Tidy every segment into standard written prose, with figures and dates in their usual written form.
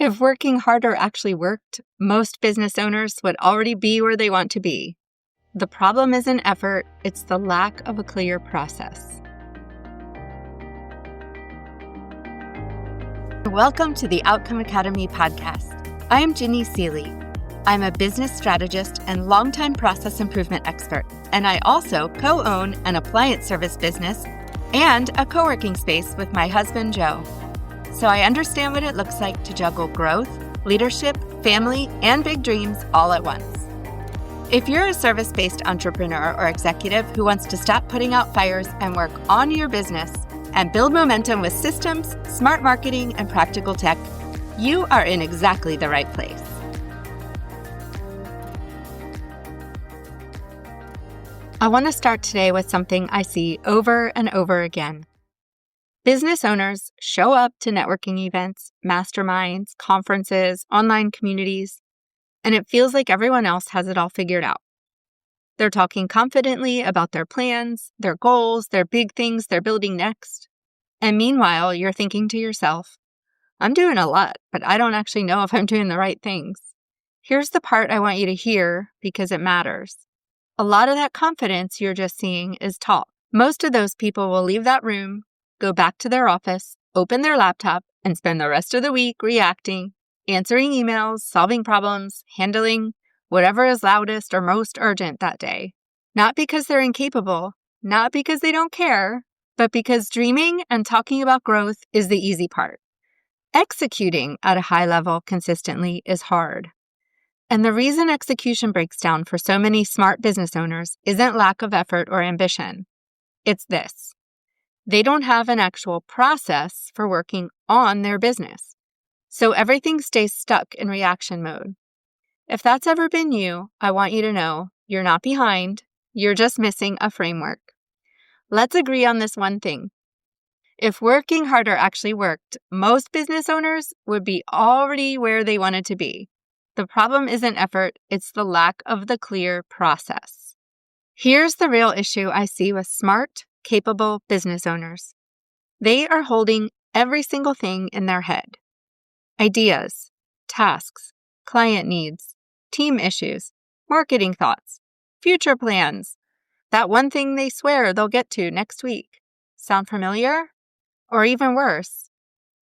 If working harder actually worked, most business owners would already be where they want to be. The problem isn't effort, it's the lack of a clear process. Welcome to the Outcome Academy podcast. I'm Ginny Seeley. I'm a business strategist and longtime process improvement expert, and I also co-own an appliance service business and a co-working space with my husband, Joe. So I understand what it looks like to juggle growth, leadership, family, and big dreams all at once. If you're a service-based entrepreneur or executive who wants to stop putting out fires and work on your business and build momentum with systems, smart marketing, and practical tech, you are in exactly the right place. I want to start today with something I see over and over again. Business owners show up to networking events, masterminds, conferences, online communities, and it feels like everyone else has it all figured out. They're talking confidently about their plans, their goals, their big things they're building next. And meanwhile, you're thinking to yourself, I'm doing a lot, but I don't actually know if I'm doing the right things. Here's the part I want you to hear because it matters. A lot of that confidence you're just seeing is talk. Most of those people will leave that room, go back to their office, open their laptop, and spend the rest of the week reacting, answering emails, solving problems, handling whatever is loudest or most urgent that day. Not because they're incapable, not because they don't care, but because dreaming and talking about growth is the easy part. Executing at a high level consistently is hard. And the reason execution breaks down for so many smart business owners isn't lack of effort or ambition. It's this. They don't have an actual process for working on their business. So everything stays stuck in reaction mode. If that's ever been you, I want you to know you're not behind, you're just missing a framework. Let's agree on this one thing. If working harder actually worked, most business owners would be already where they wanted to be. The problem isn't effort, it's the lack of the clear process. Here's the real issue I see with smart, capable business owners. They are holding every single thing in their head. Ideas, tasks, client needs, team issues, marketing thoughts, future plans, that one thing they swear they'll get to next week. Sound familiar? Or even worse,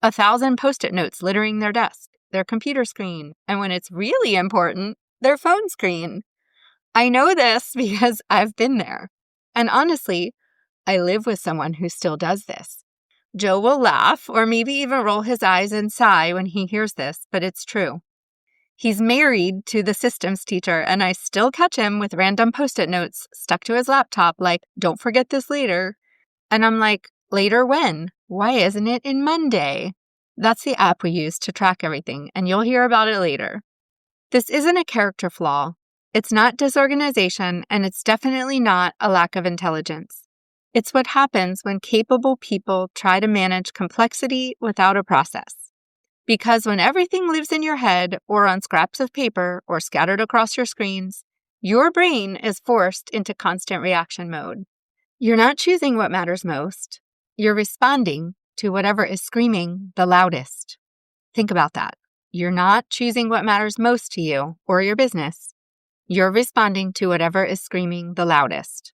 1,000 Post-it notes littering their desk, their computer screen, and when it's really important, their phone screen. I know this because I've been there. And honestly, I live with someone who still does this. Joe will laugh or maybe even roll his eyes and sigh when he hears this, but it's true. He's married to the systems teacher, and I still catch him with random Post-it notes stuck to his laptop like, don't forget this later. And I'm like, later when? Why isn't it in Monday? That's the app we use to track everything, and you'll hear about it later. This isn't a character flaw. It's not disorganization, and it's definitely not a lack of intelligence. It's what happens when capable people try to manage complexity without a process. Because when everything lives in your head or on scraps of paper or scattered across your screens, your brain is forced into constant reaction mode. You're not choosing what matters most. You're responding to whatever is screaming the loudest. Think about that. You're not choosing what matters most to you or your business. You're responding to whatever is screaming the loudest.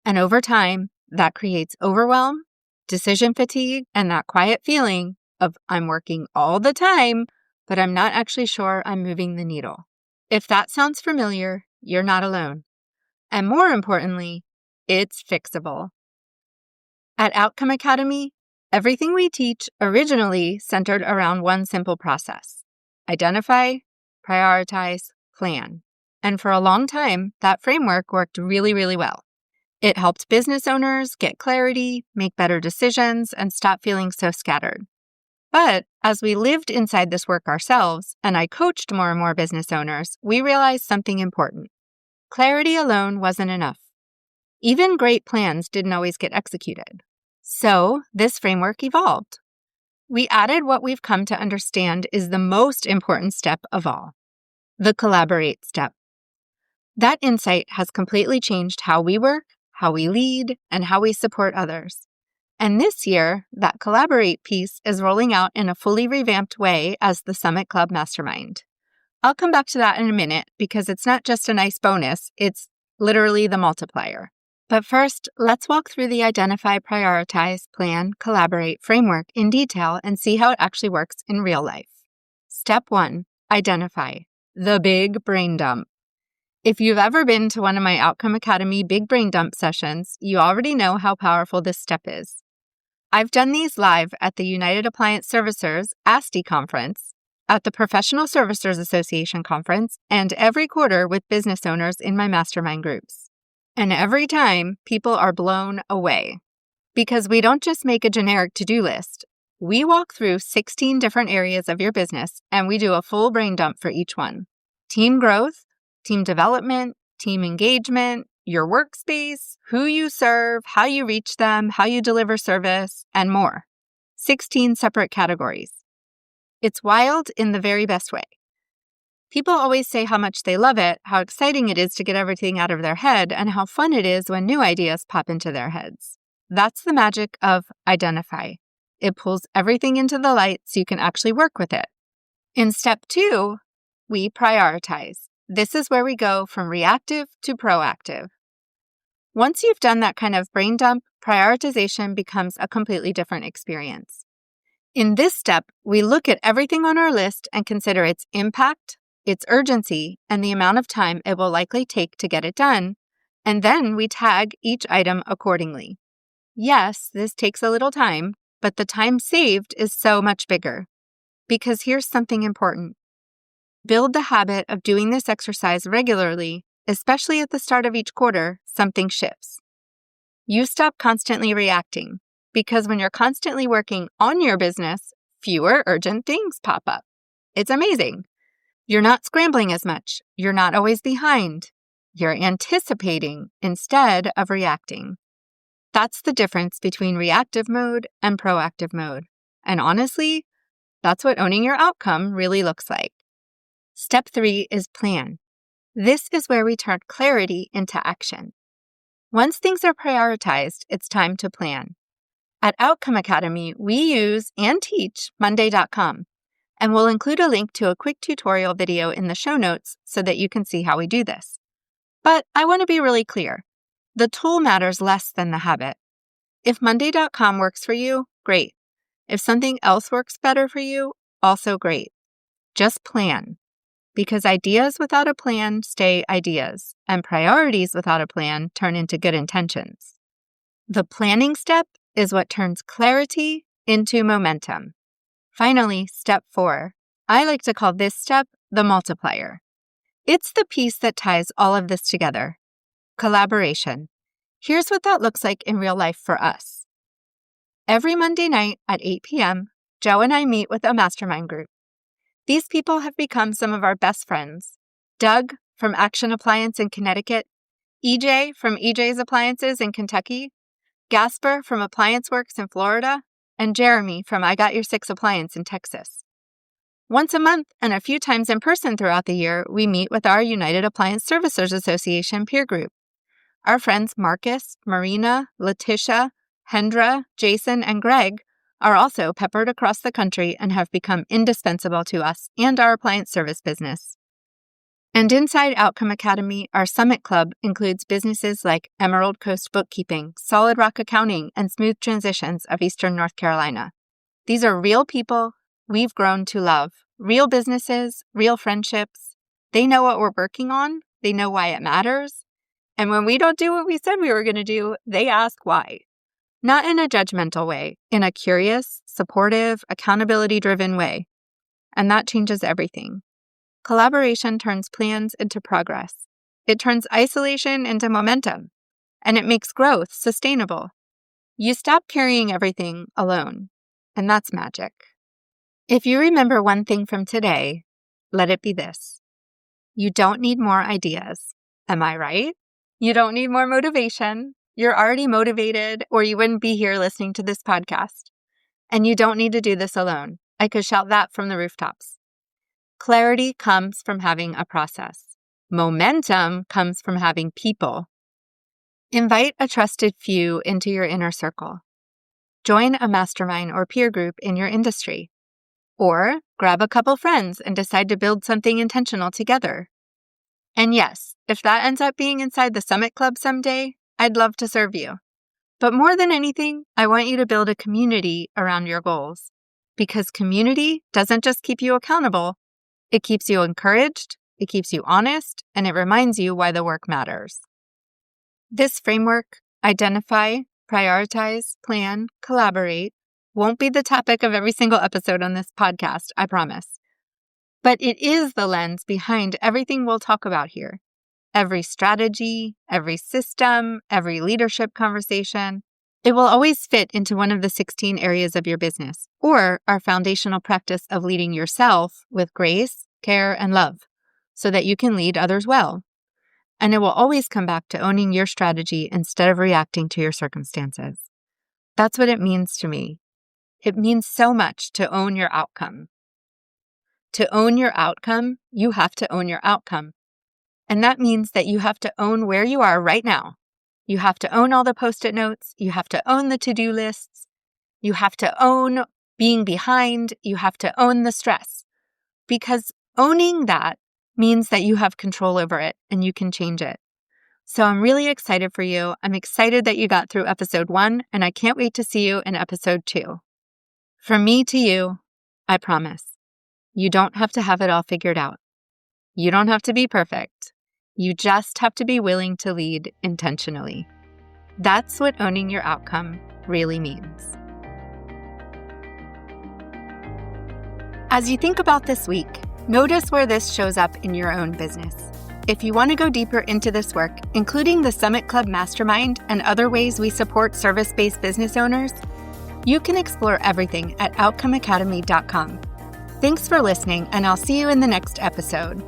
And over time, that creates overwhelm, decision fatigue, and that quiet feeling of I'm working all the time, but I'm not actually sure I'm moving the needle. If that sounds familiar, you're not alone. And more importantly, it's fixable. At Outcome Academy, everything we teach originally centered around one simple process: identify, prioritize, plan. And for a long time, that framework worked really, really well. It helped business owners get clarity, make better decisions, and stop feeling so scattered. But as we lived inside this work ourselves, and I coached more and more business owners, we realized something important. Clarity alone wasn't enough. Even great plans didn't always get executed. So this framework evolved. We added what we've come to understand is the most important step of all, the collaborate step. That insight has completely changed how we work, how we lead, and how we support others. And this year, that collaborate piece is rolling out in a fully revamped way as the Summit Club Mastermind. I'll come back to that in a minute because it's not just a nice bonus, it's literally the multiplier. But first, let's walk through the identify, prioritize, plan, collaborate framework in detail and see how it actually works in real life. Step 1, identify, the big brain dump. If you've ever been to one of my Outcome Academy big brain dump sessions, you already know how powerful this step is. I've done these live at the United Appliance Servicers ASTI conference, at the Professional Servicers Association conference, and every quarter with business owners in my mastermind groups. And every time, people are blown away. Because we don't just make a generic to-do list. We walk through 16 different areas of your business, and we do a full brain dump for each one. Team growth, team development, team engagement, your workspace, who you serve, how you reach them, how you deliver service, and more. 16 separate categories. It's wild in the very best way. People always say how much they love it, how exciting it is to get everything out of their head, and how fun it is when new ideas pop into their heads. That's the magic of identify. It pulls everything into the light so you can actually work with it. In step 2, we prioritize. This is where we go from reactive to proactive. Once you've done that kind of brain dump, prioritization becomes a completely different experience. In this step, we look at everything on our list and consider its impact, its urgency, and the amount of time it will likely take to get it done, and then we tag each item accordingly. Yes, this takes a little time, but the time saved is so much bigger. Because here's something important. Build the habit of doing this exercise regularly, especially at the start of each quarter, something shifts. You stop constantly reacting, because when you're constantly working on your business, fewer urgent things pop up. It's amazing. You're not scrambling as much. You're not always behind. You're anticipating instead of reacting. That's the difference between reactive mode and proactive mode. And honestly, that's what owning your outcome really looks like. Step 3 is plan. This is where we turn clarity into action. Once things are prioritized, it's time to plan. At Outcome Academy, we use and teach Monday.com, and we'll include a link to a quick tutorial video in the show notes so that you can see how we do this. But I want to be really clear. The tool matters less than the habit. If Monday.com works for you, great. If something else works better for you, also great. Just plan. Because ideas without a plan stay ideas, and priorities without a plan turn into good intentions. The planning step is what turns clarity into momentum. Finally, step 4. I like to call this step the multiplier. It's the piece that ties all of this together. Collaboration. Here's what that looks like in real life for us. Every Monday night at 8 p.m., Joe and I meet with a mastermind group. These people have become some of our best friends. Doug from Action Appliance in Connecticut, EJ from EJ's Appliances in Kentucky, Gasper from Appliance Works in Florida, and Jeremy from I Got Your Six Appliance in Texas. Once a month and a few times in person throughout the year, we meet with our United Appliance Servicers Association peer group. Our friends Marcus, Marina, Letitia, Hendra, Jason, and Greg are also peppered across the country and have become indispensable to us and our appliance service business. And inside Outcome Academy, our Summit Club includes businesses like Emerald Coast Bookkeeping, Solid Rock Accounting, and Smooth Transitions of Eastern North Carolina. These are real people we've grown to love, real businesses, real friendships. They know what we're working on, they know why it matters, and when we don't do what we said we were going to do, they ask why. Not in a judgmental way, in a curious, supportive, accountability-driven way. And that changes everything. Collaboration turns plans into progress. It turns isolation into momentum. And it makes growth sustainable. You stop carrying everything alone. And that's magic. If you remember one thing from today, let it be this. You don't need more ideas. Am I right? You don't need more motivation. You're already motivated, or you wouldn't be here listening to this podcast. And you don't need to do this alone. I could shout that from the rooftops. Clarity comes from having a process. Momentum comes from having people. Invite a trusted few into your inner circle. Join a mastermind or peer group in your industry. Or grab a couple friends and decide to build something intentional together. And yes, if that ends up being inside the Summit Club someday, I'd love to serve you. But more than anything, I want you to build a community around your goals. Because community doesn't just keep you accountable, it keeps you encouraged, it keeps you honest, and it reminds you why the work matters. This framework, identify, prioritize, plan, collaborate, won't be the topic of every single episode on this podcast, I promise. But it is the lens behind everything we'll talk about here. Every strategy, every system, every leadership conversation. It will always fit into one of the 16 areas of your business, or our foundational practice of leading yourself with grace, care, and love, so that you can lead others well. And it will always come back to owning your strategy instead of reacting to your circumstances. That's what it means to me. It means so much to own your outcome. To own your outcome, you have to own your outcome. And that means that you have to own where you are right now. You have to own all the Post-it notes. You have to own the to-do lists. You have to own being behind. You have to own the stress. Because owning that means that you have control over it and you can change it. So I'm really excited for you. I'm excited that you got through episode 1, and I can't wait to see you in episode 2. From me to you, I promise. You don't have to have it all figured out. You don't have to be perfect. You just have to be willing to lead intentionally. That's what owning your outcome really means. As you think about this week, notice where this shows up in your own business. If you want to go deeper into this work, including the Summit Club Mastermind and other ways we support service-based business owners, you can explore everything at outcomeacademy.com. Thanks for listening, and I'll see you in the next episode.